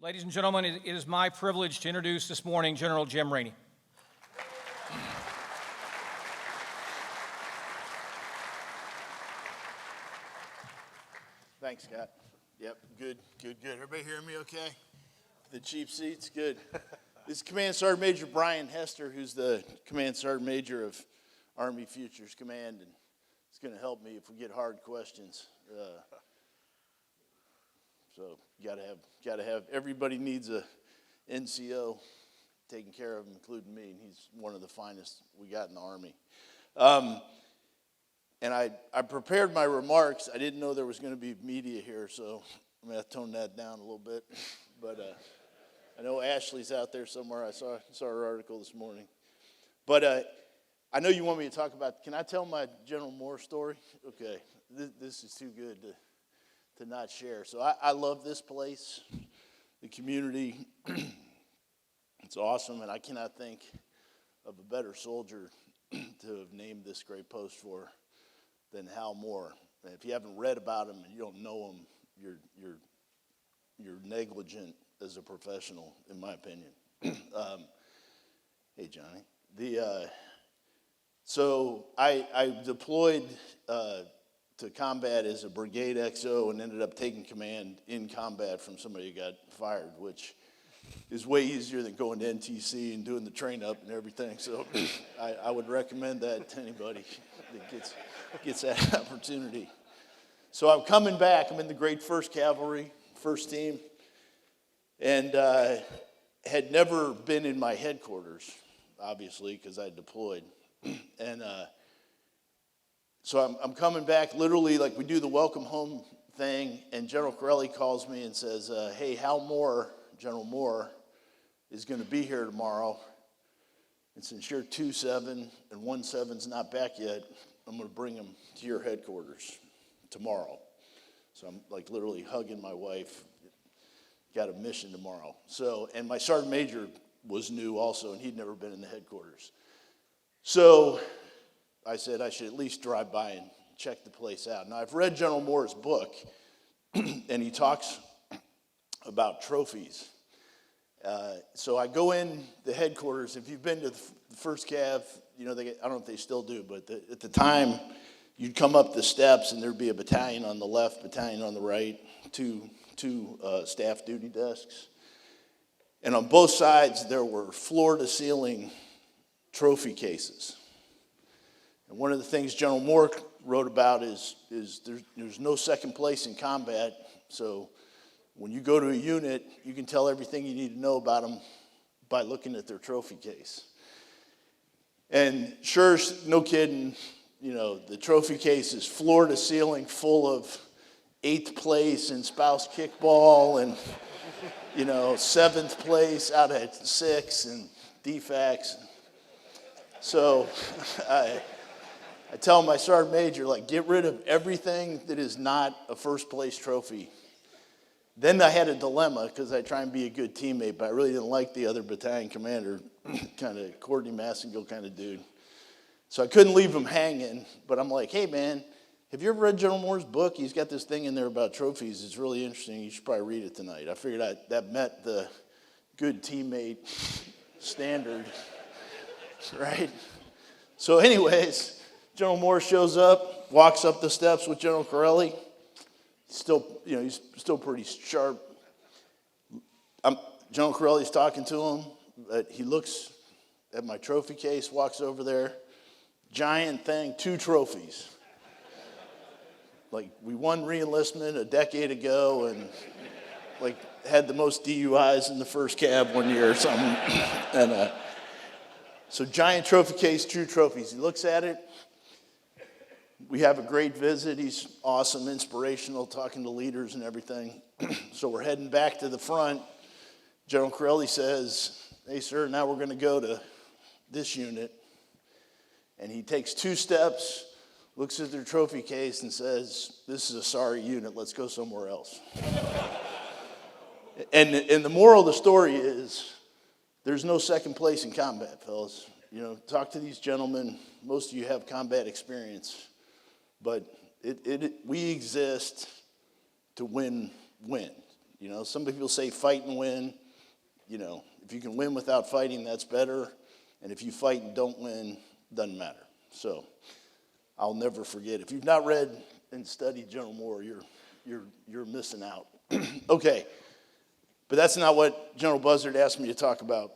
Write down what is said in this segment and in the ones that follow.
Ladies and gentlemen, it is my privilege to introduce this morning General Jim Rainey. Thanks, Scott. Yep, good. Everybody hearing me okay? The cheap seats, good. This is Command Sergeant Major Brian Hester, who's the Command Sergeant Major of Army Futures Command, and it's going to help me if we get hard questions. So gotta have. Everybody needs a NCO taking care of him, including me. And he's one of the finest we got in the Army. And I prepared my remarks. I didn't know there was going to be media here, so I'm going to tone that down a little bit. But I know Ashley's out there somewhere. I saw her article this morning. But I know you want me to talk about, can I tell my General Moore story? Okay, this is too good to not share. So I love this place, the community. It's awesome, and I cannot think of a better soldier to have named this great post for than Hal Moore. And if you haven't read about him and you don't know him, you're negligent as a professional, in my opinion. Hey, Johnny. So I deployed to combat as a brigade XO and ended up taking command in combat from somebody who got fired, which is way easier than going to NTC and doing the train up and everything. So I would recommend that to anybody that gets that opportunity. So I'm coming back. I'm in the Great 1st Cavalry, 1st Team, and had never been in my headquarters, obviously, because I deployed. And so I'm coming back, literally, like we do the welcome home thing, and General Corelli calls me and says, hey, Hal Moore, General Moore, is going to be here tomorrow. And since you're 2-7 and 1-7's not back yet, I'm going to bring him to your headquarters tomorrow. So I'm like literally hugging my wife. Got a mission tomorrow. So, and my sergeant major was new also, and he'd never been in the headquarters. So I said I should at least drive by and check the place out. Now, I've read General Moore's book, and he talks about trophies. So I go in the headquarters. If you've been to the 1st Cav, you know, I don't know if they still do, but at the time, you'd come up the steps, and there'd be a battalion on the left, battalion on the right, two staff duty desks. And on both sides, there were floor-to-ceiling trophy cases. And one of the things General Moore wrote about is there's no second place in combat. So when you go to a unit, you can tell everything you need to know about them by looking at their trophy case. And sure, no kidding, you know, the trophy case is floor to ceiling full of 8th place in spouse kickball and, you know, 7th place out of 6 and DFACs. So I tell my sergeant major, like, get rid of everything that is not a 1st place trophy. Then I had a dilemma because I try and be a good teammate, but I really didn't like the other battalion commander, kind of Courtney Massengill kind of dude. So I couldn't leave him hanging, but I'm like, hey, man, have you ever read General Moore's book? He's got this thing in there about trophies. It's really interesting. You should probably read it tonight. I figured that met the good teammate standard, right? So anyways, General Moore shows up, walks up the steps with General Corelli. He's still pretty sharp. General Corelli's talking to him, but he looks at my trophy case, walks over there, giant thing, 2 trophies. Like, we won re-enlistment a decade ago and, like, had the most DUIs in the 1st Cav one year or something. And so giant trophy case, 2 trophies. He looks at it. We have a great visit. He's awesome, inspirational, talking to leaders and everything. So we're heading back to the front. General Corelli says, hey, sir, now we're going to go to this unit. And he takes 2 steps, looks at their trophy case and says, this is a sorry unit. Let's go somewhere else. And the moral of the story is there's no second place in combat, fellas. You know, talk to these gentlemen. Most of you have combat experience. But we exist to win. You know, some people say fight and win. You know, if you can win without fighting, that's better. And if you fight and don't win, doesn't matter. So I'll never forget. If you've not read and studied General Moore, you're missing out. Okay, but that's not what General Buzzard asked me to talk about.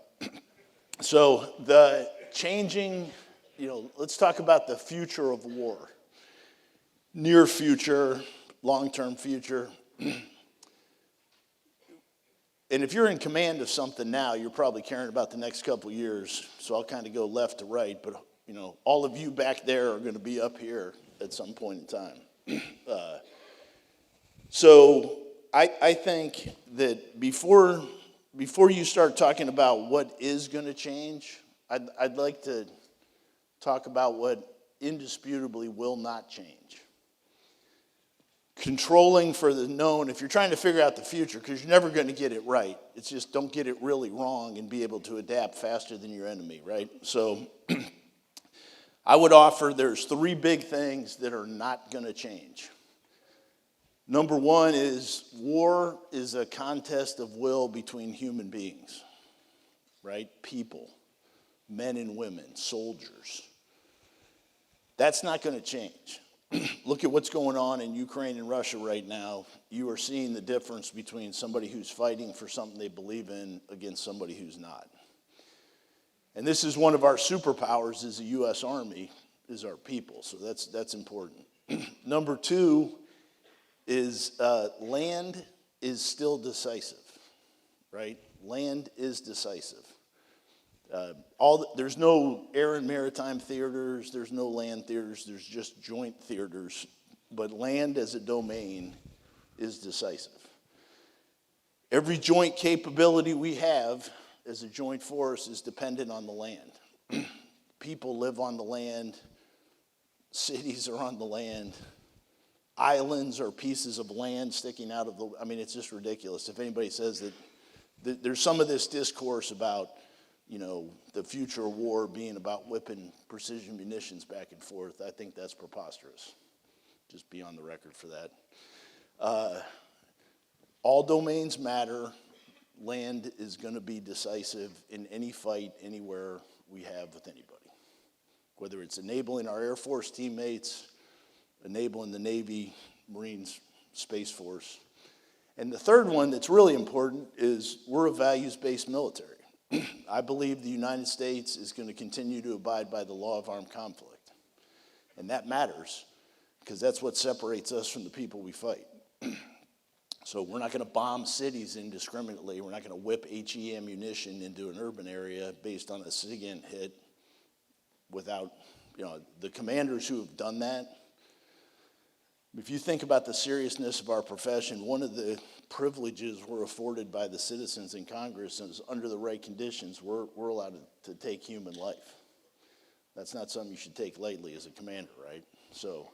So the changing, you know, let's talk about the future of war. Near future, long-term future. And if you're in command of something now, you're probably caring about the next couple years. So I'll kind of go left to right, but you know, all of you back there are going to be up here at some point in time. So I think that before you start talking about what is going to change, I'd like to talk about what indisputably will not change. Controlling for the known, if you're trying to figure out the future, because you're never going to get it right. It's just don't get it really wrong and be able to adapt faster than your enemy, right? So I would offer there's three big things that are not going to change. Number one is war is a contest of will between human beings, right? People, men and women, soldiers. That's not going to change. Look at what's going on in Ukraine and Russia right now. You are seeing the difference between somebody who's fighting for something they believe in against somebody who's not. And this is one of our superpowers as the U.S. Army, is our people. So that's important. Number two is land is still decisive, right? Land is decisive. There's no air and maritime theaters, there's no land theaters, there's just joint theaters. But land as a domain is decisive. Every joint capability we have as a joint force is dependent on the land. People live on the land, cities are on the land, islands are pieces of land sticking out of the, I mean, it's just ridiculous. If anybody says that there's some of this discourse about, you know, the future of war being about whipping precision munitions back and forth, I think that's preposterous. Just be on the record for that. All domains matter. Land is going to be decisive in any fight, anywhere we have with anybody. Whether it's enabling our Air Force teammates, enabling the Navy, Marines, Space Force. And the third one that's really important is we're a values-based military. I believe the United States is going to continue to abide by the law of armed conflict. And that matters because that's what separates us from the people we fight. So we're not going to bomb cities indiscriminately. We're not going to whip HE ammunition into an urban area based on a SIGINT hit without, you know, the commanders who have done that. If you think about the seriousness of our profession, one of the privileges we're afforded by the citizens in Congress is under the right conditions, we're allowed to take human life. That's not something you should take lightly as a commander, right? So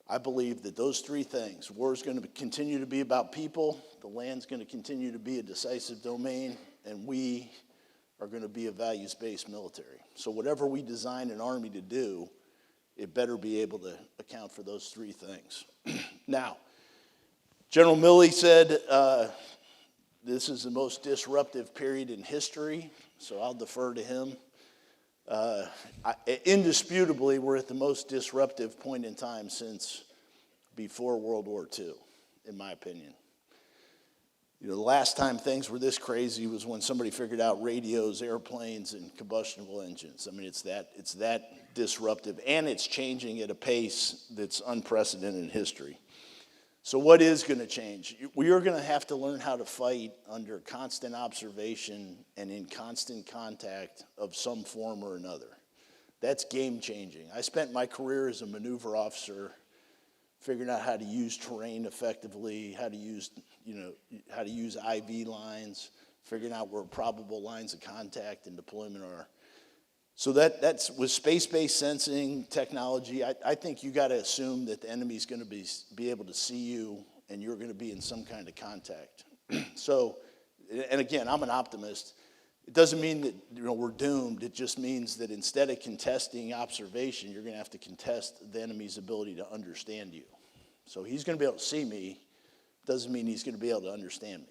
I believe that those three things, war is going to continue to be about people, the land's going to continue to be a decisive domain, and we are going to be a values-based military. So whatever we design an army to do, it better be able to account for those three things. Now, General Milley said this is the most disruptive period in history, so I'll defer to him. Indisputably, we're at the most disruptive point in time since before World War II, in my opinion. You know, the last time things were this crazy was when somebody figured out radios, airplanes, and combustible engines. I mean, it's that disruptive, and it's changing at a pace that's unprecedented in history. So what is going to change? We are going to have to learn how to fight under constant observation and in constant contact of some form or another. That's game changing. I spent my career as a maneuver officer figuring out how to use terrain effectively, how to use IV lines, figuring out where probable lines of contact and deployment are. So that's with space-based sensing technology, I think you got to assume that the enemy's going to be able to see you and you're going to be in some kind of contact. So, and again, I'm an optimist. It doesn't mean that we're doomed. It just means that instead of contesting observation, you're going to have to contest the enemy's ability to understand you. So he's going to be able to see me, doesn't mean he's going to be able to understand me.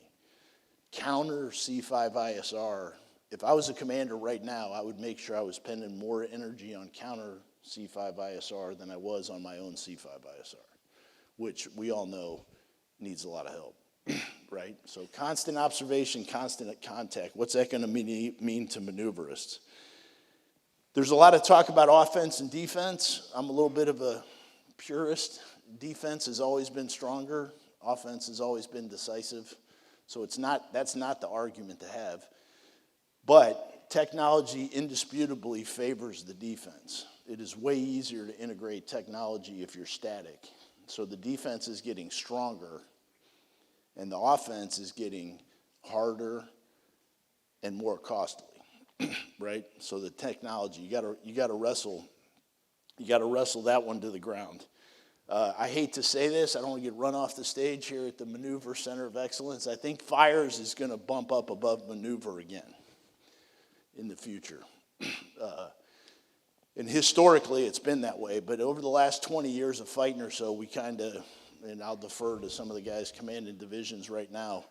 Counter C5ISR, if I was a commander right now, I would make sure I was spending more energy on counter C5ISR than I was on my own C5ISR, which we all know needs a lot of help, right? So constant observation, constant contact, what's that going to mean to maneuverists? There's a lot of talk about offense and defense. I'm a little bit of a purist. Defense has always been stronger. Offense has always been decisive. So that's not the argument to have. But technology indisputably favors the defense. It is way easier to integrate technology if you're static. So the defense is getting stronger, and the offense is getting harder and more costly. Right? So the technology, you gotta wrestle that one to the ground. I hate to say this, I don't want to get run off the stage here at the Maneuver Center of Excellence. I think fires is going to bump up above maneuver again in the future. And historically it's been that way, but over the last 20 years of fighting or so, we kind of, and I'll defer to some of the guys commanding divisions right now,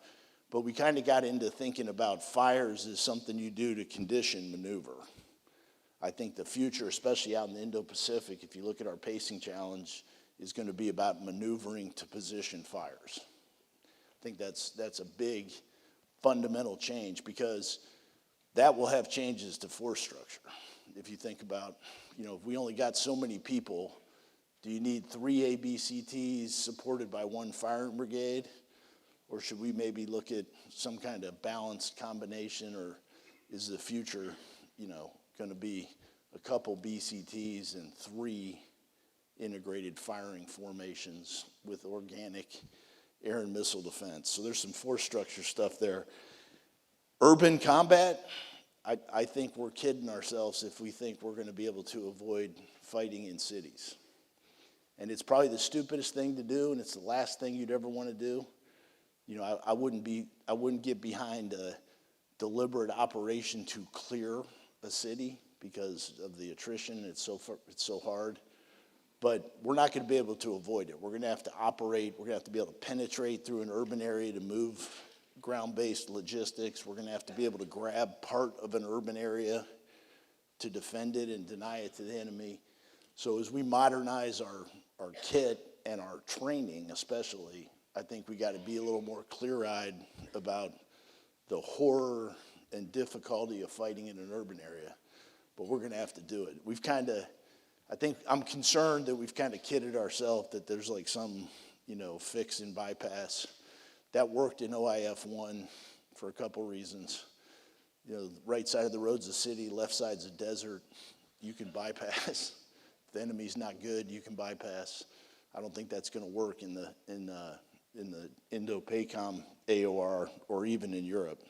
but we kind of got into thinking about fires as something you do to condition maneuver. I think the future, especially out in the Indo-Pacific, if you look at our pacing challenge, is going to be about maneuvering to position fires. I think that's a big fundamental change, because that will have changes to force structure. If you think about, if we only got so many people, do you need 3 ABCTs supported by 1 firing brigade? Or should we maybe look at some kind of balanced combination, or is the future, going to be a couple BCTs and 3 integrated firing formations with organic air and missile defense? So there's some force structure stuff there. Urban combat, I think we're kidding ourselves if we think we're going to be able to avoid fighting in cities. And it's probably the stupidest thing to do, and it's the last thing you'd ever want to do. I wouldn't get behind a deliberate operation to clear a city because of the attrition. It's so hard. But we're not going to be able to avoid it. We're going to have to operate. We're going to have to be able to penetrate through an urban area to move ground-based logistics. We're going to have to be able to grab part of an urban area to defend it and deny it to the enemy. So as we modernize our kit and our training especially, I think we got to be a little more clear-eyed about the horror and difficulty of fighting in an urban area. But we're going to have to do it. I'm concerned that we've kind of kidded ourselves that there's like some, fix and bypass. That worked in OIF-1 for a couple reasons. Right side of the road's a city, left side's a desert. You can bypass. If the enemy's not good, you can bypass. I don't think that's going to work in the Indo-PACOM AOR or even in Europe.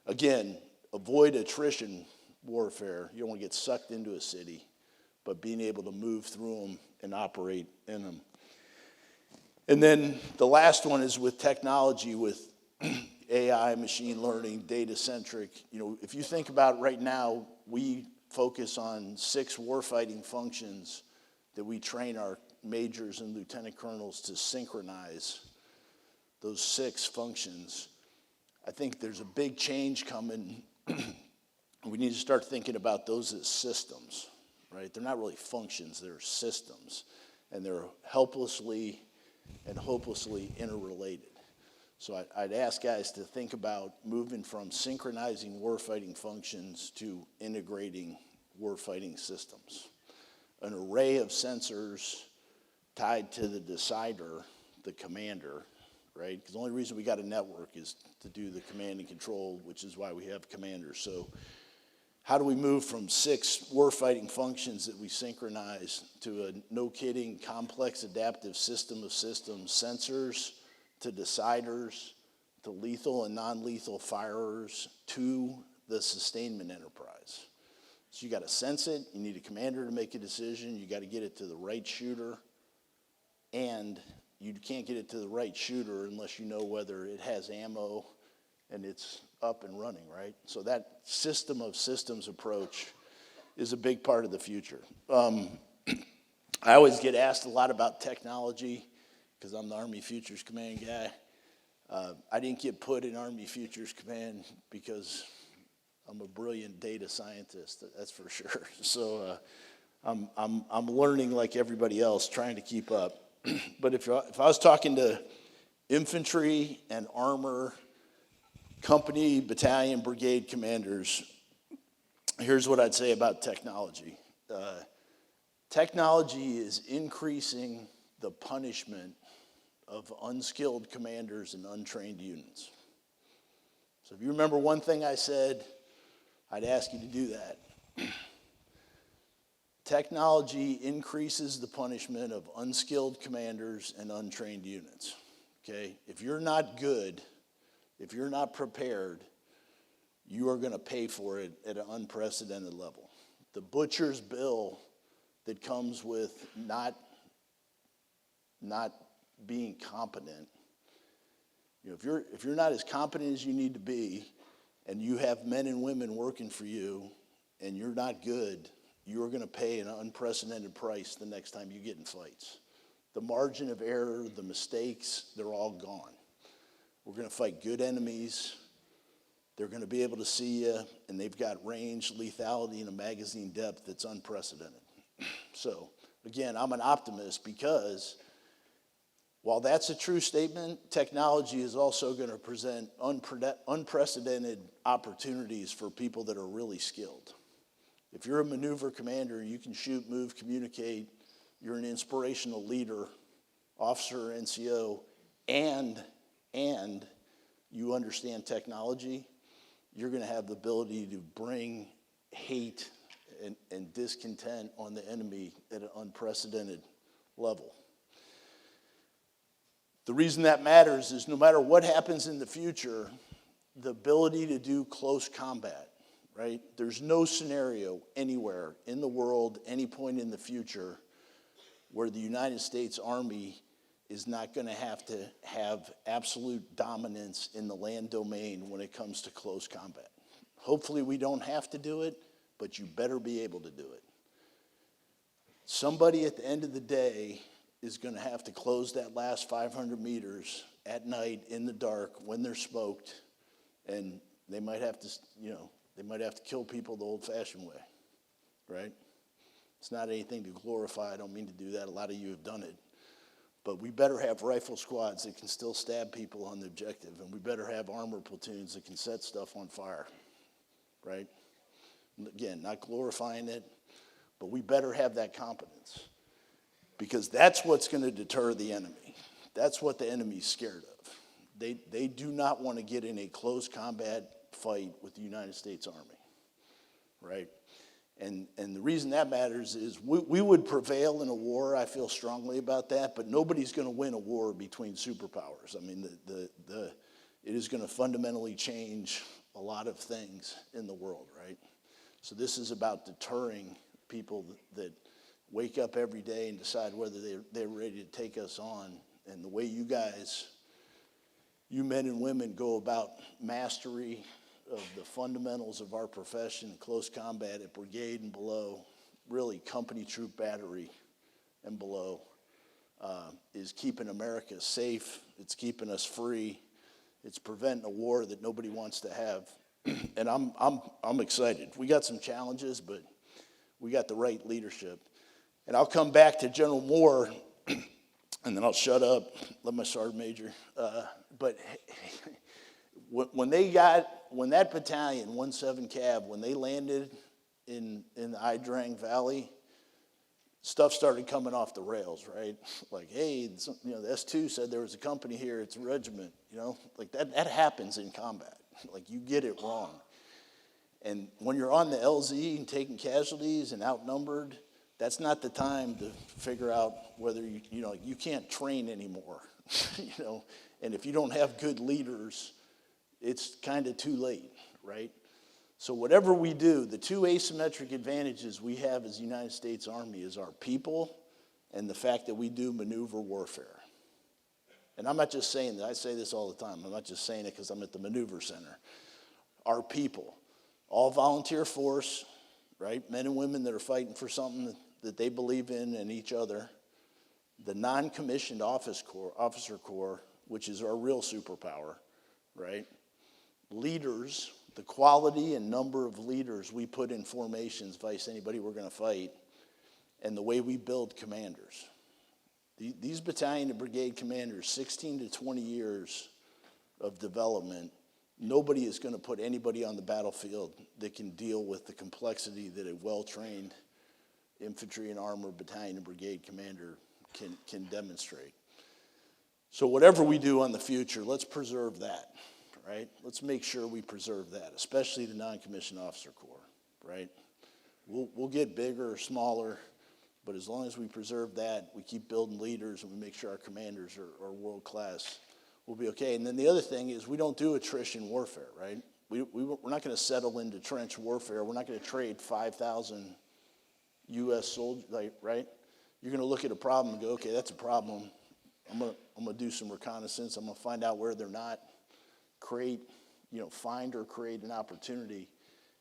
Again, avoid attrition warfare. You don't want to get sucked into a city, but being able to move through them and operate in them. And then the last one is with technology, with AI, machine learning, data-centric. If you think about right now, we focus on 6 warfighting functions that we train our majors and lieutenant colonels to synchronize. Those 6 functions. I think there's a big change coming. We need to start thinking about those as systems, right? They're not really functions, they're systems. And they're helplessly and hopelessly interrelated. So I'd ask guys to think about moving from synchronizing warfighting functions to integrating warfighting systems. An array of sensors tied to the decider, the commander, right? Because the only reason we got a network is to do the command and control, which is why we have commanders. So how do we move from 6 warfighting functions that we synchronize to a no-kidding, complex, adaptive system of systems, sensors to deciders, to lethal and non-lethal firers, to the sustainment enterprise? So you got to sense it, you need a commander to make a decision, you got to get it to the right shooter, and you can't get it to the right shooter unless you know whether it has ammo and it's up and running, right? So that system of systems approach is a big part of the future. I always get asked a lot about technology because I'm the Army Futures Command guy. I didn't get put in Army Futures Command because I'm a brilliant data scientist, that's for sure. So I'm learning like everybody else, trying to keep up. But if I was talking to infantry and armor, company, battalion, brigade commanders, here's what I'd say about technology. Technology is increasing the punishment of unskilled commanders and untrained units. So if you remember one thing I said, I'd ask you to do that. Technology increases the punishment of unskilled commanders and untrained units, okay? If you're not good, if you're not prepared, you are going to pay for it at an unprecedented level. The butcher's bill that comes with not being competent, you know, if you're not as competent as you need to be, and you have men and women working for you, and you're not good, you are going to pay an unprecedented price the next time you get in fights. The margin of error, the mistakes, they're all gone. We're going to fight good enemies. They're going to be able to see you, and they've got range, lethality, and a magazine depth that's unprecedented. So, again, I'm an optimist because while that's a true statement, technology is also going to present unprecedented opportunities for people that are really skilled. If you're a maneuver commander, you can shoot, move, communicate, you're an inspirational leader, officer, NCO, and you understand technology, you're going to have the ability to bring hate and discontent on the enemy at an unprecedented level. The reason that matters is no matter what happens in the future, the ability to do close combat, right? There's no scenario anywhere in the world, any point in the future, where the United States Army is not going to have absolute dominance in the land domain when it comes to close combat. Hopefully we don't have to do it, but you better be able to do it. Somebody at the end of the day is going to have to close that last 500 meters at night in the dark when they're smoked, and they might have to, they might have to kill people the old-fashioned way, right? It's not anything to glorify. I don't mean to do that. A lot of you have done it. But we better have rifle squads that can still stab people on the objective, and we better have armor platoons that can set stuff on fire, right? Again, not glorifying it, but we better have that competence, because that's what's going to deter the enemy. That's what the enemy's scared of. They do not want to get in a close combat fight with the United States Army, right? And the reason that matters is we would prevail in a war. I feel strongly about that, but nobody's going to win a war between superpowers. I mean, it is going to fundamentally change a lot of things in the world, right? So this is about deterring people that wake up every day and decide whether they're ready to take us on. And the way you guys, you men and women, go about mastery of the fundamentals of our profession, close combat at brigade and below, really company, troop, battery and below, is keeping America safe. It's keeping us free. It's preventing a war that nobody wants to have. And I'm excited. We got some challenges, but we got the right leadership. And I'll come back to General Moore, and then I'll shut up, let my sergeant major. But when that battalion, 17 Cav, when they landed in the Idrang Valley, stuff started coming off the rails, right? Like, hey, the S2 said there was a company here, it's a regiment, like that happens in combat. Like, you get it wrong. And when you're on the LZ and taking casualties and outnumbered, that's not the time to figure out whether you can't train anymore, And if you don't have good leaders, it's kind of too late, right? So whatever we do, the two asymmetric advantages we have as the United States Army is our people and the fact that we do maneuver warfare. And I'm not just saying that. I say this all the time. I'm not just saying it because I'm at the maneuver center. Our people, all volunteer force, right? Men and women that are fighting for something that they believe in and each other. The non-commissioned officer corps, which is our real superpower, right? Leaders, the quality and number of leaders we put in formations, vice anybody we're going to fight, and the way we build commanders. These battalion and brigade commanders, 16 to 20 years of development, nobody is going to put anybody on the battlefield that can deal with the complexity that a well-trained infantry and armor battalion and brigade commander can demonstrate. So whatever we do on the future, let's preserve that, right? Let's make sure we preserve that, especially the non-commissioned officer corps, right? We'll get bigger or smaller, but as long as we preserve that, we keep building leaders and we make sure our commanders are world-class, we'll be okay. And then the other thing is we don't do attrition warfare, right? We're not going to settle into trench warfare. We're not going to trade 5,000 U.S. soldiers, right? You're going to look at a problem and go, okay, that's a problem. I'm going to do some reconnaissance. I'm going to find out where they're not, find or create an opportunity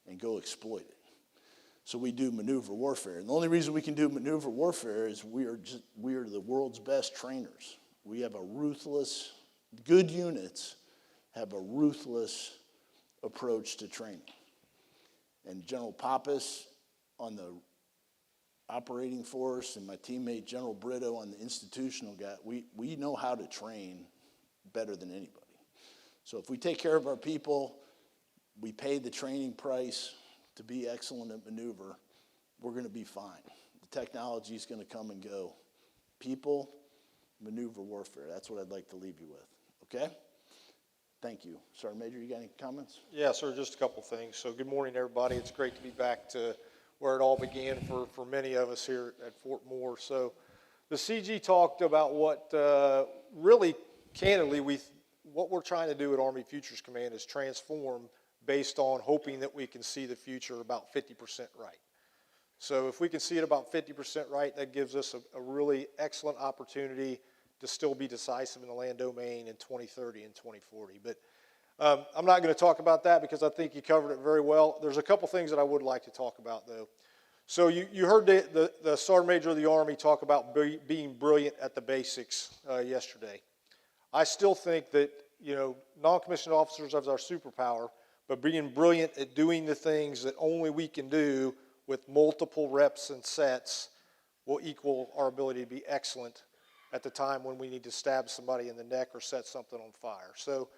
and go exploit it. So we do maneuver warfare. And the only reason we can do maneuver warfare is we are the world's best trainers. We have good units have a ruthless approach to training. And General Pappas on the operating force and my teammate General Brito on the institutional guy, we know how to train better than anybody. So if we take care of our people, we pay the training price to be excellent at maneuver, we're going to be fine. The technology is going to come and go. People, maneuver warfare. That's what I'd like to leave you with. Okay? Thank you. Sergeant Major, you got any comments? Yeah, sir, just a couple things. So good morning, everybody. It's great to be back to where it all began for many of us here at Fort Moore. So the CG talked about what really, candidly, what we're trying to do at Army Futures Command is transform based on hoping that we can see the future about 50% right. So if we can see it about 50% right, that gives us a really excellent opportunity to still be decisive in the land domain in 2030 and 2040. But I'm not going to talk about that because I think you covered it very well. There's a couple things that I would like to talk about, though. So you heard the Sergeant Major of the Army talk about being brilliant at the basics yesterday. I still think that, non-commissioned officers are our superpower, but being brilliant at doing the things that only we can do with multiple reps and sets will equal our ability to be excellent at the time when we need to stab somebody in the neck or set something on fire. So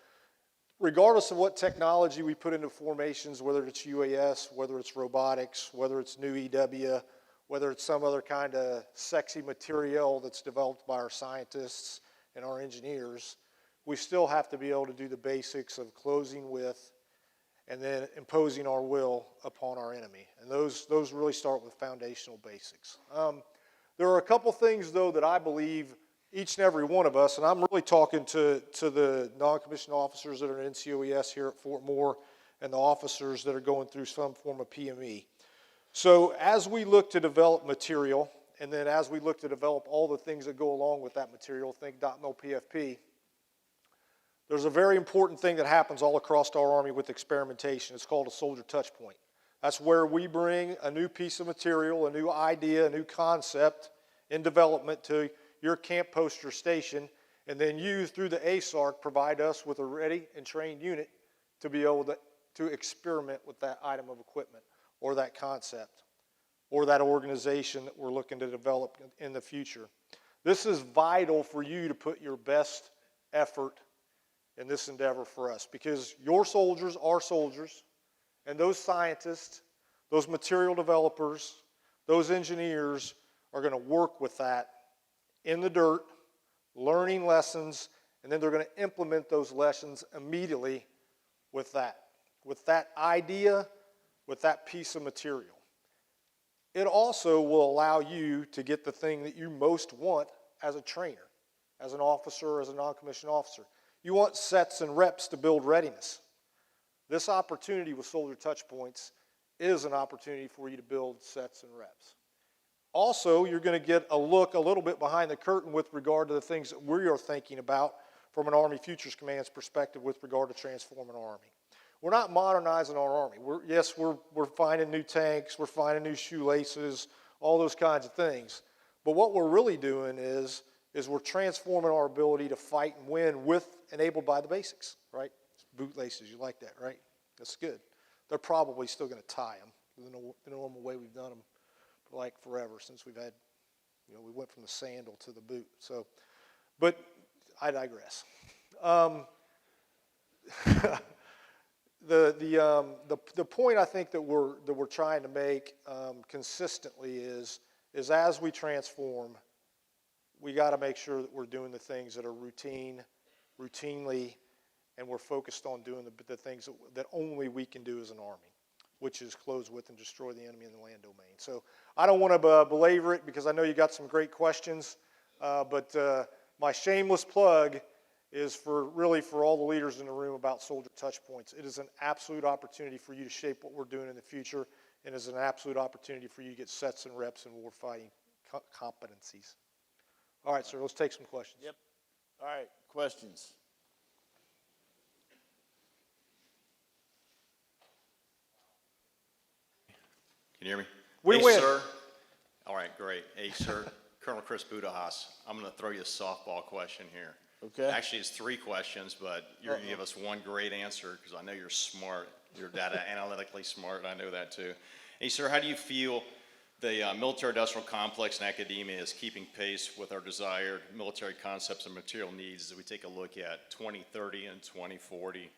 regardless of what technology we put into formations, whether it's UAS, whether it's robotics, whether it's new EW, whether it's some other kind of sexy material that's developed by our scientists and our engineers, we still have to be able to do the basics of closing with and then imposing our will upon our enemy. And those really start with foundational basics. There are a couple things, though, that I believe each and every one of us, and I'm really talking to the non-commissioned officers that are in NCOES here at Fort Moore and the officers that are going through some form of PME. So as we look to develop material, and then as we look to develop all the things that go along with that material, think .mil-PFP, there's a very important thing that happens all across our Army with experimentation. It's called a soldier touch point. That's where we bring a new piece of material, a new idea, a new concept in development to your camp post or station, and then you, through the ASARC, provide us with a ready and trained unit to be able to experiment with that item of equipment or that concept or that organization that we're looking to develop in the future. This is vital for you to put your best effort in this endeavor for us, because your soldiers are soldiers, and those scientists, those material developers, those engineers are going to work with that in the dirt, learning lessons, and then they're going to implement those lessons immediately with that idea, with that piece of material. It also will allow you to get the thing that you most want as a trainer, as an officer, as a non-commissioned officer. You want sets and reps to build readiness. This opportunity with soldier touch points is an opportunity for you to build sets and reps. Also, you're going to get a look a little bit behind the curtain with regard to the things that we are thinking about from an Army Futures Command's perspective with regard to transforming our Army. We're not modernizing our Army. We're finding new tanks, we're finding new shoelaces, all those kinds of things. But what we're really doing is is we're transforming our ability to fight and win enabled by the basics, right? Bootlaces, you like that, right? That's good. They're probably still going to tie them the normal way we've done them for like forever since we've had, we went from the sandal to the boot. So, but I digress. The point I think that we're trying to make consistently is as we transform, we got to make sure that we're doing the things that are routinely, and we're focused on doing the things that only we can do as an Army, which is close with and destroy the enemy in the land domain. So I don't want to belabor it because I know you got some great questions, but my shameless plug is for all the leaders in the room about soldier touch points. It is an absolute opportunity for you to shape what we're doing in the future, and is an absolute opportunity for you to get sets and reps and warfighting competencies. All right, sir, let's take some questions. Yep. All right, questions? Can you hear me? We hey, win. Sir. All right, great. Hey, sir, Colonel Chris Budahas, I'm going to throw you a softball question here. Okay. Actually, it's 3 questions, but you're going to give us one great answer because I know you're smart. You're data analytically smart. I know that too. Hey, sir, how do you feel the military-industrial complex and academia is keeping pace with our desired military concepts and material needs as we take a look at 2030 and 2040?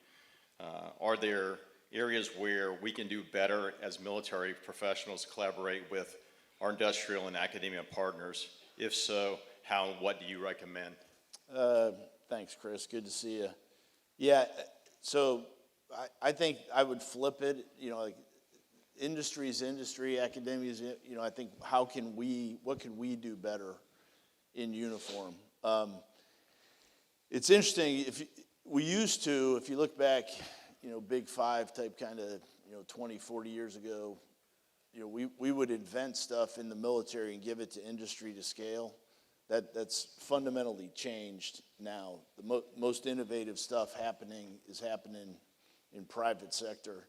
Are there areas where we can do better as military professionals collaborate with our industrial and academia partners? If so, how and what do you recommend? Thanks, Chris. Good to see you. Yeah, so I think I would flip it, like industry is industry, academia is, I think what can we do better in uniform? It's interesting, if you look back, Big Five type kind of, 20, 40 years ago, we would invent stuff in the military and give it to industry to scale. That's fundamentally changed now. The most innovative stuff is happening in private sector.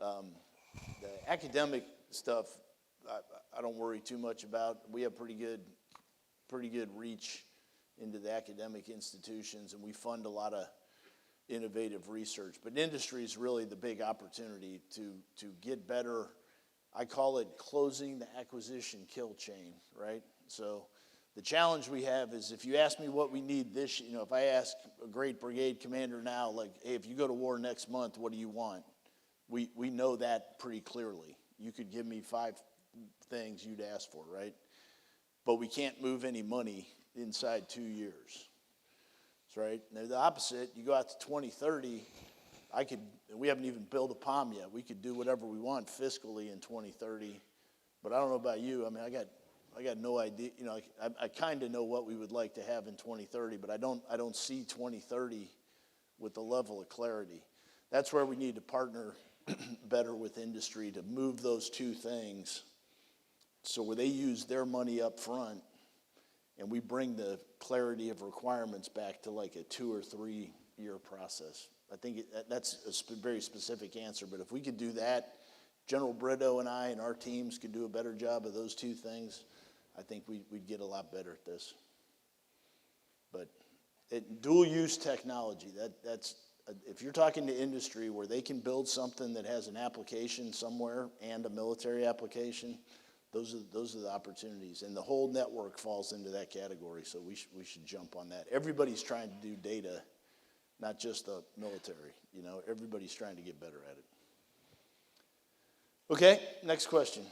The academic stuff, I don't worry too much about. We have pretty good reach into the academic institutions, and we fund a lot of innovative research. But industry is really the big opportunity to get better. I call it closing the acquisition kill chain, right? So the challenge we have is if you ask me what we need if I ask a great brigade commander now, like, hey, if you go to war next month, what do you want? We know that pretty clearly. You could give me 5 things you'd ask for, right? But we can't move any money inside 2 years. That's right. Now the opposite, you go out to 2030, we haven't even built a POM yet. We could do whatever we want fiscally in 2030. But I don't know about you. I mean, I got no idea. I kind of know what we would like to have in 2030, but I don't see 2030 with the level of clarity. That's where we need to partner better with industry to move those 2 things so where they use their money up front and we bring the clarity of requirements back to like a 2 or 3 year process. I think that's a very specific answer, but if we could do that, General Brito and I and our teams could do a better job of those 2 things, I think we'd get a lot better at this. But dual use technology, that's if you're talking to industry where they can build something that has an application somewhere and a military application, those are the opportunities. And the whole network falls into that category, so we should jump on that. Everybody's trying to do data, not just the military. Everybody's trying to get better at it. Okay, next question.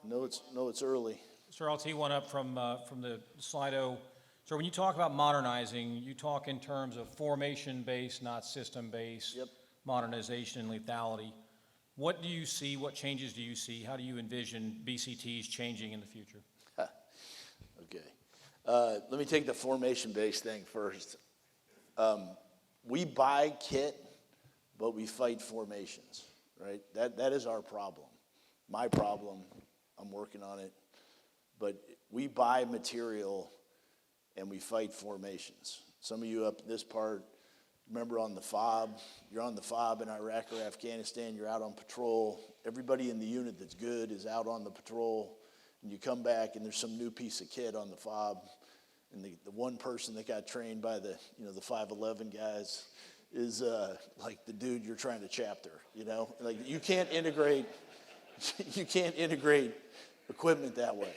No, it's early. Sir, I'll tee one up from the Slido. So when you talk about modernizing, you talk in terms of formation-based, not system-based, Yep. modernization and lethality. What do you see? What changes do you see? How do you envision BCTs changing in the future? Okay. Let me take the formation-based thing first. We buy kit, but we fight formations, right? That is our problem. My problem, I'm working on it. But we buy material and we fight formations. Some of you up this part, remember on the FOB, you're on the FOB in Iraq or Afghanistan, you're out on patrol. Everybody in the unit that's good is out on the patrol. and you come back and there's some new piece of kit on the fob, and the one person that got trained by the 5'11" guys is like the dude you're trying to chapter, Like you can't integrate equipment that way.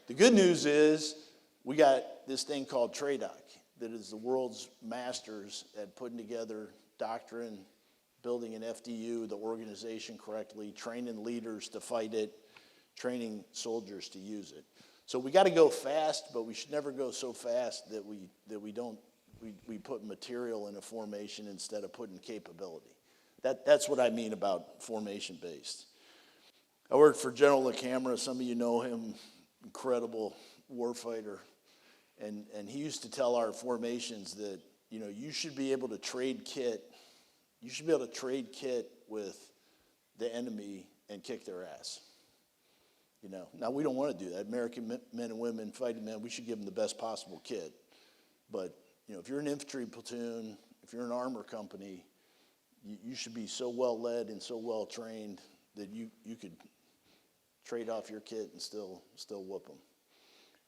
The good news is we got this thing called TRADOC that is the world's masters at putting together doctrine, building an FDU, the organization correctly, training leaders to fight it, training soldiers to use it. So we got to go fast, but we should never go so fast that we put material in a formation instead of putting capability. That's what I mean about formation based. I worked for General LaCamera. Some of you know him, incredible warfighter. And he used to tell our formations that, you should be able to trade kit. You should be able to trade kit with the enemy and kick their ass. Now we don't want to do that. American men and women, fighting men, we should give them the best possible kit. But, if you're an infantry platoon, if you're an armor company, you should be so well led and so well trained that you could trade off your kit and still whoop them.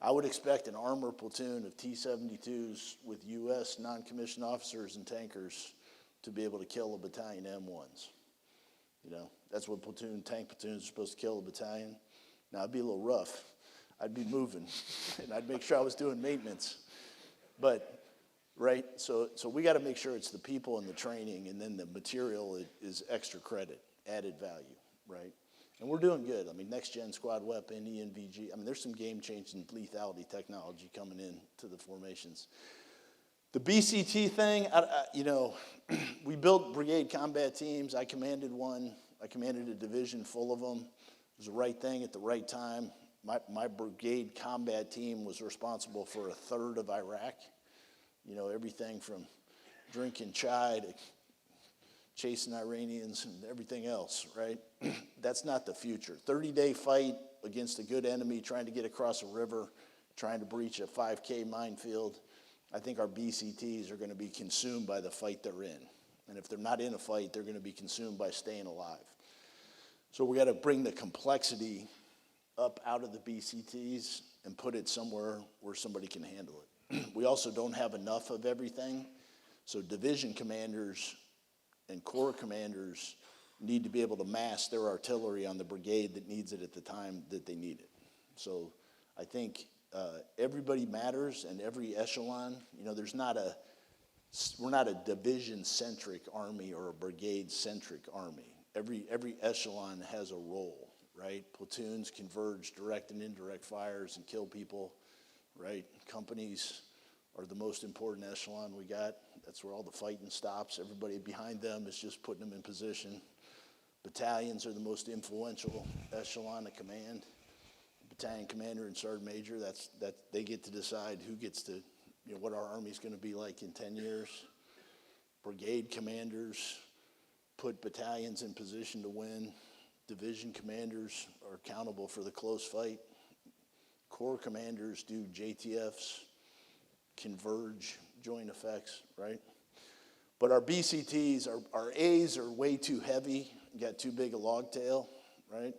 I would expect an armor platoon of T-72s with U.S. non-commissioned officers and tankers to be able to kill a battalion M1s. That's what tank platoons are supposed to kill a battalion. Now, it'd be a little rough. I'd be moving, and I'd make sure I was doing maintenance. But, right, so we got to make sure it's the people and the training, and then the material is extra credit, added value, right? And we're doing good. Next-gen squad weapon, ENVG. There's some game-changing lethality technology coming in to the formations. The BCT thing, we built brigade combat teams. I commanded one. I commanded a division full of them. It was the right thing at the right time. My brigade combat team was responsible for a third of Iraq. Everything from drinking chai to chasing Iranians and everything else, right? That's not the future. 30-day fight against a good enemy, trying to get across a river, trying to breach a 5K minefield. I think our BCTs are going to be consumed by the fight they're in. And if they're not in a fight, they're going to be consumed by staying alive. So we got to bring the complexity up out of the BCTs and put it somewhere where somebody can handle it. We also don't have enough of everything. So division commanders and corps commanders need to be able to mass their artillery on the brigade that needs it at the time that they need it. So I think everybody matters, and every echelon, we're not a division-centric army or a brigade-centric army. Every echelon has a role, right? Platoons converge direct and indirect fires and kill people, right? Companies are the most important echelon we got. That's where all the fighting stops. Everybody behind them is just putting them in position. Battalions are the most influential echelon of command. Battalion commander and sergeant major, they get to decide who gets to, what our army's going to be like in 10 years. Brigade commanders put battalions in position to win. Division commanders are accountable for the close fight. Corps commanders do JTFs, converge, joint effects, right? But our BCTs, our A's are way too heavy, got too big a log tail, right?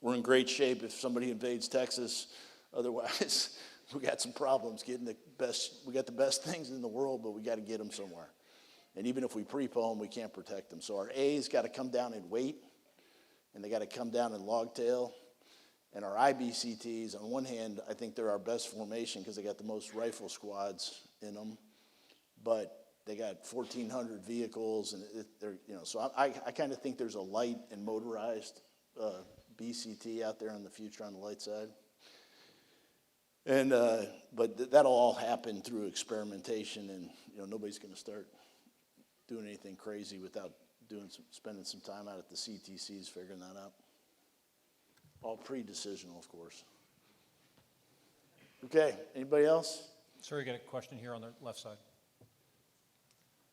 We're in great shape if somebody invades Texas. Otherwise, we got some problems getting we got the best things in the world, but we got to get them somewhere. And even if we pre-po them, we can't protect them. So our A's got to come down in weight, and they got to come down in log tail. And our IBCTs, on one hand, I think they're our best formation because they got the most rifle squads in them. But they got 1,400 vehicles, and so I kind of think there's a light and motorized BCT out there in the future on the light side. And but that'll all happen through experimentation, and nobody's going to start doing anything crazy without spending some time out at the CTCs figuring that out. All pre-decisional, of course. Okay, anybody else? Sir, you got a question here on the left side.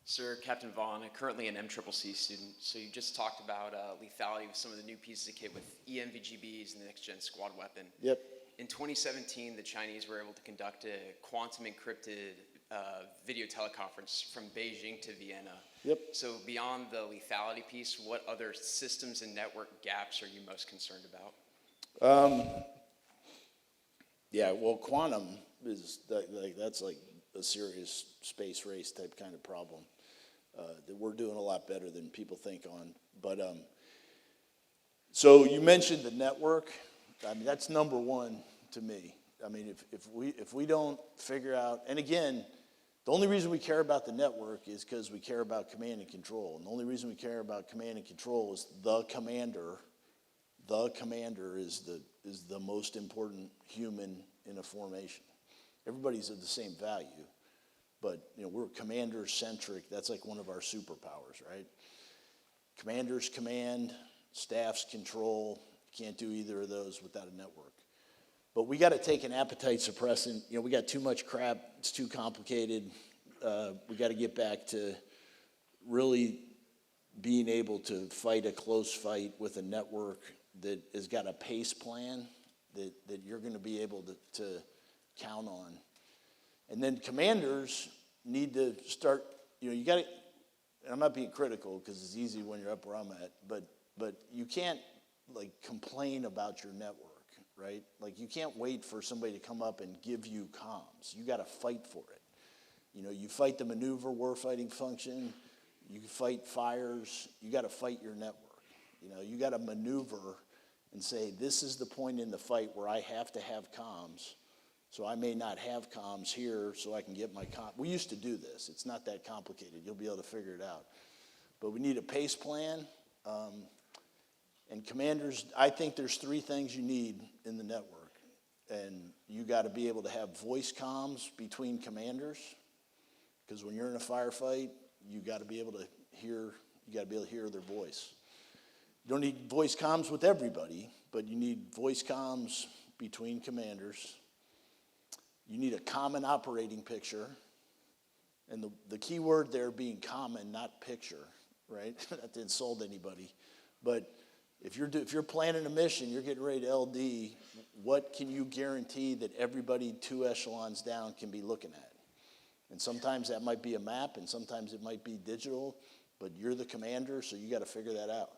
Sir, Captain Vaughn, currently an MCCC student. So you just talked about lethality with some of the new pieces of kit with ENVGBs and the next-gen squad weapon. Yep. In 2017, the Chinese were able to conduct a quantum encrypted video teleconference from Beijing to Vienna. Yep. So beyond the lethality piece, what other systems and network gaps are you most concerned about? Yeah, well, quantum is, that's like a serious space race type kind of problem that we're doing a lot better than people think on. But, so you mentioned the network. I mean, that's number one to me. I mean, if we don't figure out, and again, the only reason we care about the network is because we care about command and control. And the only reason we care about command and control is the commander is the most important human in a formation. Everybody's of the same value, but we're commander-centric. That's like one of our superpowers, right? Commanders command, staffs control. You can't do either of those without a network. But we got to take an appetite suppressant. We got too much crap. It's too complicated. We got to get back to really being able to fight a close fight with a network that has got a pace plan that you're going to be able to count on. And then commanders need to start, you got to, and I'm not being critical because it's easy when you're up where I'm at, but you can't complain about your network, right? You can't wait for somebody to come up and give you comms. You got to fight for it. You fight the maneuver warfighting function, you fight fires, you got to fight your network. You got to maneuver and say, this is the point in the fight where I have to have comms, so I may not have comms here so I can get my comm. We used to do this. It's not that complicated. You'll be able to figure it out. But we need a pace plan. And commanders, I think there's three things you need in the network. And you got to be able to have voice comms between commanders, because when you're in a firefight, you got to be able to hear their voice. You don't need voice comms with everybody, but you need voice comms between commanders. You need a common operating picture. And the key word there being common, not picture, right? Not to insult anybody. But if you're planning a mission, you're getting ready to LD, what can you guarantee that everybody 2 echelons down can be looking at? And sometimes that might be a map, and sometimes it might be digital, but you're the commander, so you got to figure that out.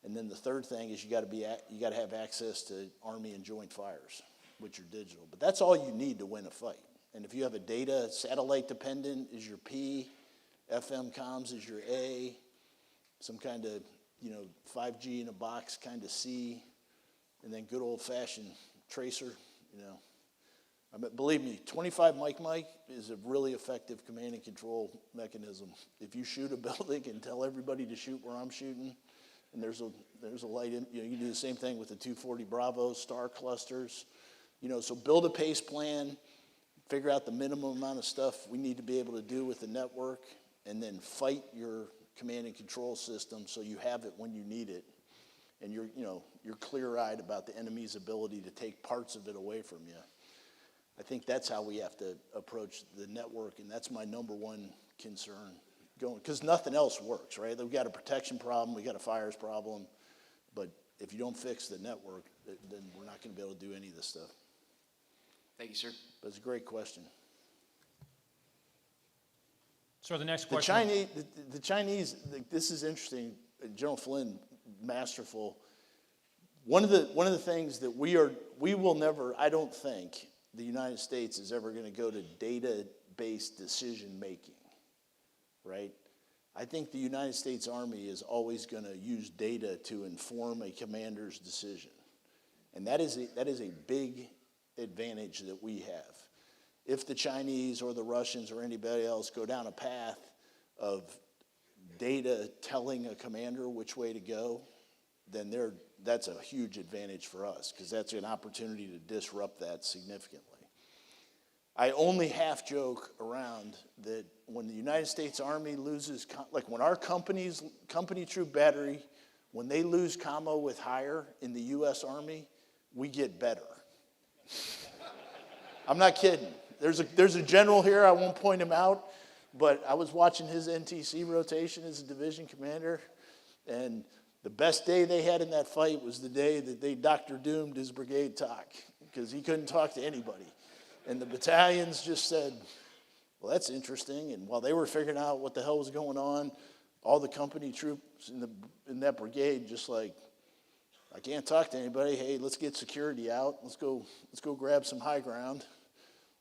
And then the third thing is you got to have access to Army and joint fires, which are digital. But that's all you need to win a fight. And if you have a data, satellite dependent is your P, FM comms is your A, some kind of 5G in a box kind of C, and then good old fashioned tracer, I mean, believe me, 25 Mike is a really effective command and control mechanism. If you shoot a building and tell everybody to shoot where I'm shooting, and there's a light in, you can do the same thing with the 240 Bravo star clusters, so build a pace plan, figure out the minimum amount of stuff we need to be able to do with the network, and then fight your command and control system so you have it when you need it, and you're clear-eyed about the enemy's ability to take parts of it away from you. I think that's how we have to approach the network, and that's my number one concern going, because nothing else works, right? We've got a protection problem, we got a fires problem, but if you don't fix the network, then we're not going to be able to do any of this stuff. Thank you, sir. But it's a great question. So the next The question. Chinese, this is interesting. General Flynn, masterful. One of the things that we will never, I don't think, the United States is ever going to go to data-based decision-making, right? I think the United States Army is always going to use data to inform a commander's decision. And that is a big advantage that we have. If the Chinese or the Russians or anybody else go down a path of data telling a commander which way to go, then that's a huge advantage for us, because that's an opportunity to disrupt that significantly. I only half joke around that when the United States Army loses, when our company troop battery, when they lose commo with higher in the U.S. Army, we get better. I'm not kidding. There's a general here, I won't point him out, but I was watching his NTC rotation as a division commander, and the best day they had in that fight was the day that they Dr. Doomed his brigade talk, because he couldn't talk to anybody. And the battalions just said, well, that's interesting. And while they were figuring out what the hell was going on, all the company troops in that brigade just I can't talk to anybody. Hey, let's get security out. Let's go grab some high ground.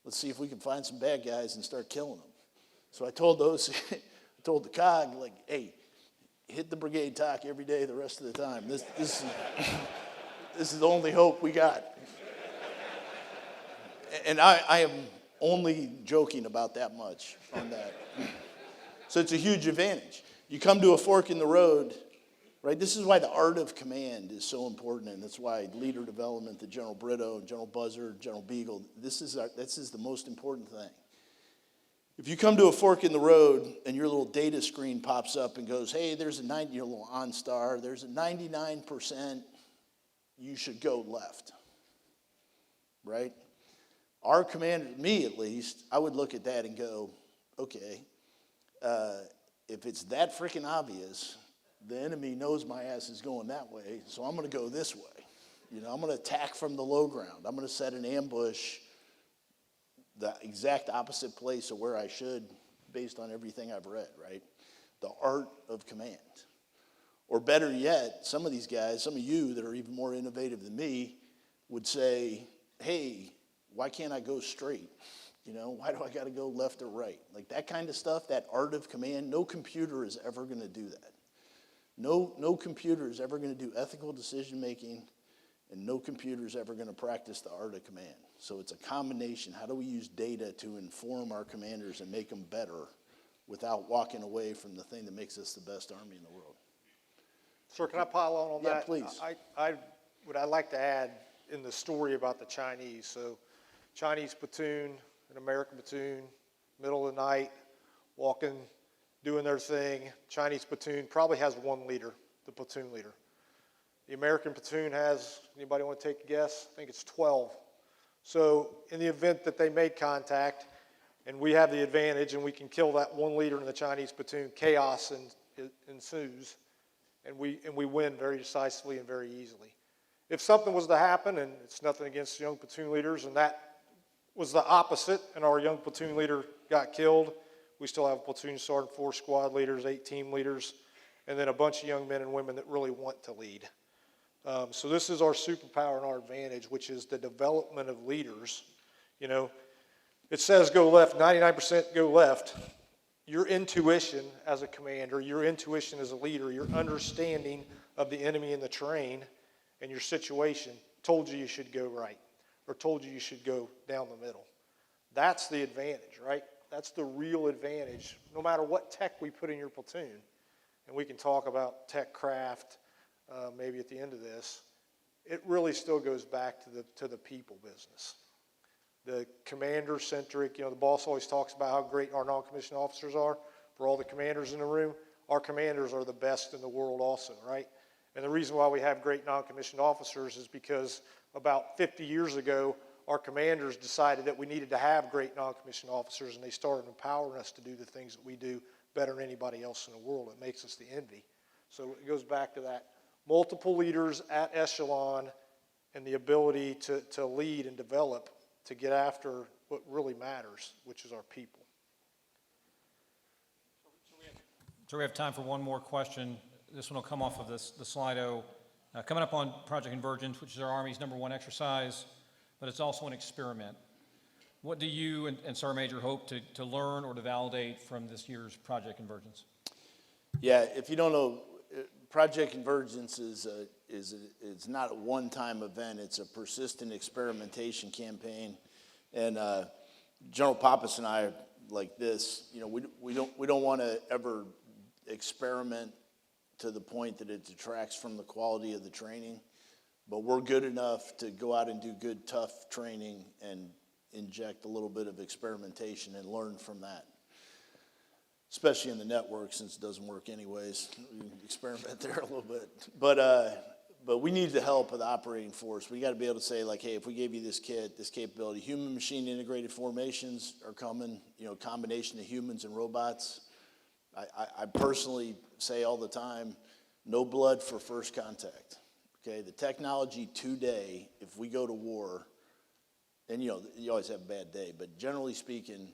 Let's see if we can find some bad guys and start killing them. So I told I told the COG, like, hey, hit the brigade talk every day the rest of the time. This is the only hope we got. And I am only joking about that much on that. So it's a huge advantage. You come to a fork in the road, right? This is why the art of command is so important, and that's why leader development, the General Brito, General Buzzard, General Beagle, this is the most important thing. If you come to a fork in the road and your little data screen pops up and goes, hey, there's a your little OnStar, there's a 99% you should go left, right? Our commander, me at least, I would look at that and go, okay, if it's that freaking obvious, the enemy knows my ass is going that way, so I'm going to go this way. You know, I'm going to attack from the low ground. I'm going to set an ambush the exact opposite place of where I should based on everything I've read, right? The art of command. Or better yet, some of these guys, some of you that are even more innovative than me would say, hey, why can't I go straight? You know, why do I got to go left or right? Like that kind of stuff, that art of command, no computer is ever going to do that. No computer is ever going to do ethical decision making, and no computer is ever going to practice the art of command. So it's a combination. How do we use data to inform our commanders and make them better without walking away from the thing that makes us the best army in the world? Sir, can I pile on Yeah, that? please. What I'd like to add in the story about the Chinese. So Chinese platoon, an American platoon, middle of the night, walking, doing their thing. Chinese platoon probably has one leader, the platoon leader. The American platoon has, anybody want to take a guess? I think it's 12. So in the event that they make contact and we have the advantage and we can kill that one leader in the Chinese platoon, chaos ensues, and we win very decisively and very easily. If something was to happen, and it's nothing against young platoon leaders, and that was the opposite, and our young platoon leader got killed, we still have a platoon sergeant, 4 squad leaders, 8 team leaders, and then a bunch of young men and women that really want to lead. So this is our superpower and our advantage, which is the development of leaders. You know, it says go left, 99% go left. Your intuition as a commander, your intuition as a leader, your understanding of the enemy in the terrain and your situation told you should go right or told you should go down the middle. That's the advantage, right? That's the real advantage, no matter what tech we put in your platoon. And we can talk about tech craft maybe at the end of this. It really still goes back to the people business. The commander-centric, you know, the boss always talks about how great our non-commissioned officers are. For all the commanders in the room, our commanders are the best in the world also, right? And the reason why we have great non-commissioned officers is because about 50 years ago, our commanders decided that we needed to have great non-commissioned officers, and they started empowering us to do the things that we do better than anybody else in the world. It makes us the envy. So it goes back to that multiple leaders at echelon and the ability to lead and develop to get after what really matters, which is our people. So we have time for one more question. This one will come off of the Slido. Coming up on Project Convergence, which is our Army's #1 exercise, but it's also an experiment. What do you and Sergeant Major hope to learn or to validate from this year's Project Convergence? Yeah, if you don't know, Project Convergence is not a one-time event. It's a persistent experimentation campaign. And General Pappas and I are like this. You know, we don't want to ever experiment to the point that it detracts from the quality of the training. But we're good enough to go out and do good, tough training and inject a little bit of experimentation and learn from that. Especially in the network, since it doesn't work anyways. We can experiment there a little bit. But we need the help of the operating force. We got to be able to say, like, hey, if we gave you this kit, this capability, human-machine integrated formations are coming, you know, combination of humans and robots. I personally say all the time, no blood for first contact. Okay, the technology today, if we go to war, and you know, you always have a bad day, but generally speaking,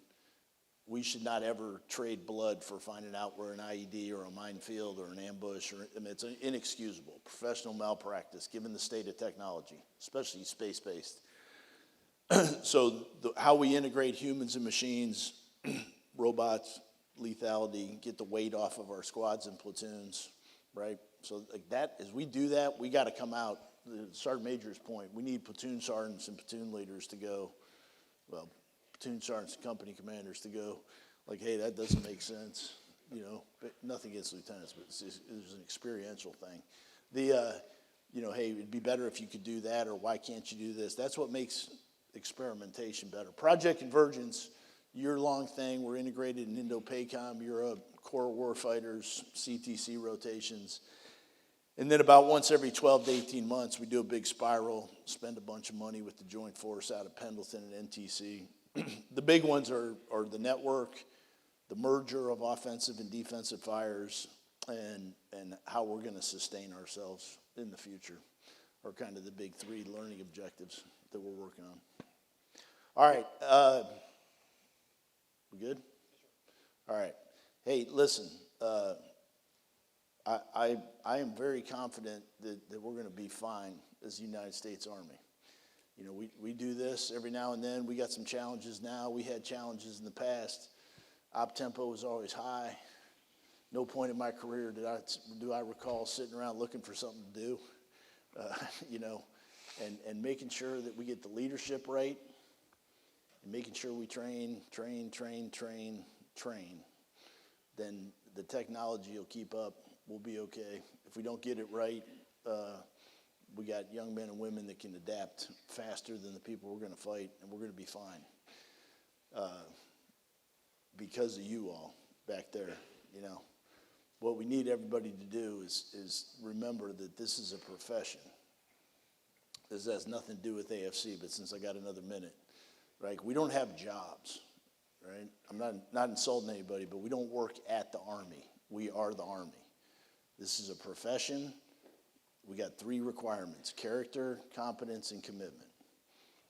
we should not ever trade blood for finding out where an IED or a minefield or an ambush, I mean, it's inexcusable. Professional malpractice, given the state of technology, especially space-based. So how we integrate humans and machines, robots, lethality, get the weight off of our squads and platoons, right? So like that, as we do that, we got to come out, the Sergeant Major's point, we need platoon sergeants and platoon leaders to go, well, platoon sergeants and company commanders to go, like, hey, that doesn't make sense, you know, but nothing against lieutenants, but it's an experiential thing. You know, hey, it'd be better if you could do that, or why can't you do this? That's what makes experimentation better. Project Convergence, year-long thing. We're integrated in Indo-PACOM, Europe, Corps Warfighters, CTC rotations. And then about once every 12 to 18 months, we do a big spiral, spend a bunch of money with the Joint Force out of Pendleton and NTC. The big ones are the network, the merger of offensive and defensive fires, and how we're going to sustain ourselves in the future are kind of the big three learning objectives that we're working on. All right. We good? All right. Hey, listen, I am very confident that we're going to be fine as the United States Army. You know, we do this every now and then. We got some challenges now. We had challenges in the past. Op tempo was always high. No point in my career do I recall sitting around looking for something to do, you know, and making sure that we get the leadership right, and making sure we train, then the technology will keep up. We'll be okay. If we don't get it right, we got young men and women that can adapt faster than the people we're going to fight, and we're going to be fine. Because of you all back there, you know. What we need everybody to do is remember that this is a profession. This has nothing to do with AFC, but since I got another minute, right? We don't have jobs, right? I'm not insulting anybody, but we don't work at the Army. We are the Army. This is a profession. We got 3 requirements: character, competence, and commitment.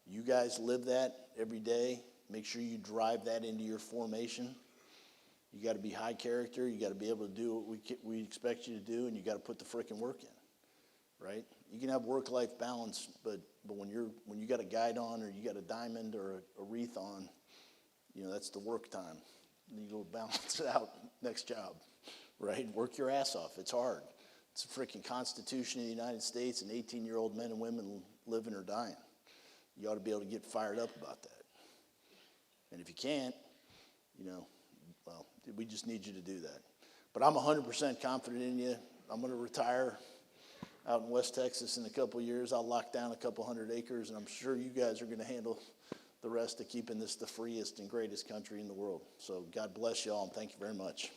You guys live that every day. Make sure you drive that into your formation. You got to be high character. You got to be able to do what we expect you to do, and you got to put the frickin' work in, right? You can have work-life balance, but when you got a guide on, or you got a diamond or a wreath on, you know, that's the work time. You go balance it out. Next job, right? Work your ass off. It's hard. It's the frickin' Constitution of the United States, and 18-year-old men and women living or dying. You ought to be able to get fired up about that. And if you can't, you know, well, we just need you to do that. But I'm 100% confident in you. I'm going to retire out in West Texas in a couple of years. I'll lock down a couple hundred acres, and I'm sure you guys are going to handle the rest of keeping this the freest and greatest country in the world. So God bless you all, and thank you very much.